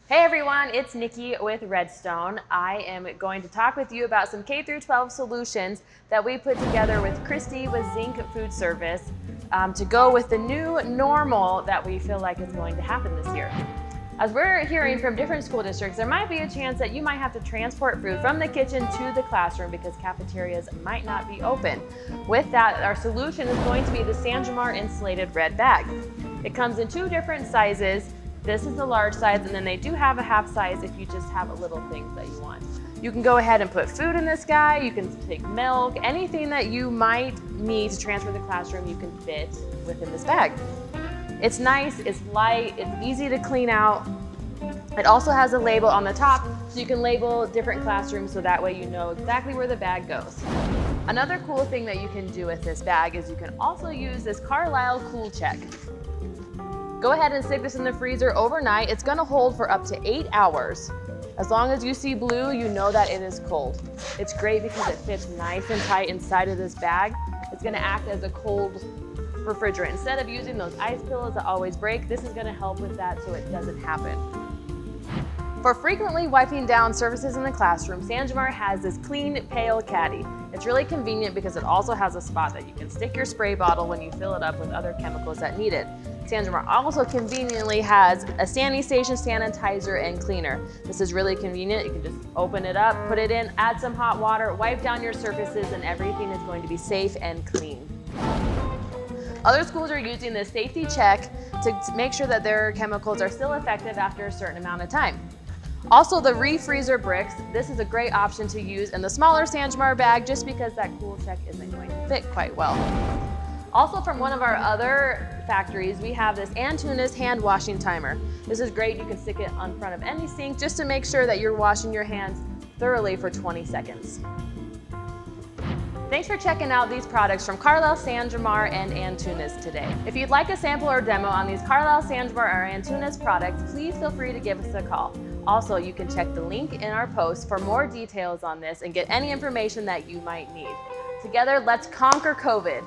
Hey everyone, it's Nikki with Redstone. I am going to talk with you about some K-12 solutions that we put together with Christy with Zinc Food Service to go with the new normal that we feel like is going to happen this year. As we're hearing from different school districts, there might be a chance that you might have to transport food from the kitchen to the classroom because cafeterias might not be open. With that, our solution is going to be the Jamar insulated red bag. It comes in two different sizes. This is the large size, and then they do have a half size if you just have little things that you want. You can go ahead and put food in this guy, you can take milk, anything that you might need to transfer to the classroom you can fit within this bag. It's nice, it's light, it's easy to clean out. It also has a label on the top, so you can label different classrooms so that way you know exactly where the bag goes. Another cool thing that you can do with this bag is you can also use this Carlisle Coolcheck. Go ahead and stick this in the freezer overnight. It's gonna hold for up to 8 hours. As long as you see blue, you know that it is cold. It's great because it fits nice and tight inside of this bag. It's gonna act as a cold refrigerant. Instead of using those ice pillows that always break, this is gonna help with that so it doesn't happen. For frequently wiping down surfaces in the classroom, Jamar has this Kleen Pail Caddy. It's really convenient because it also has a spot that you can stick your spray bottle when you fill it up with other chemicals that need it. Jamar also conveniently has a sanitation sanitizer and cleaner. This is really convenient. You can just open it up, put it in, add some hot water, wipe down your surfaces, and everything is going to be safe and clean. Other schools are using this safety check to make sure that their chemicals are still effective after a certain amount of time. Also, the refreezer bricks, this is a great option to use in the smaller Jamar bag just because that Coolcheck isn't going to fit quite well. Also from one of our other factories, we have this Antunes hand washing timer. This is great, you can stick it on front of any sink just to make sure that you're washing your hands thoroughly for 20 seconds. Thanks for checking out these products from Carlisle, Jamar, and Antunes today. If you'd like a sample or demo on these Carlisle, Jamar, or Antunes products, please feel free to give us a call. Also, you can check the link in our post for more details on this and get any information that you might need. Together, let's conquer COVID.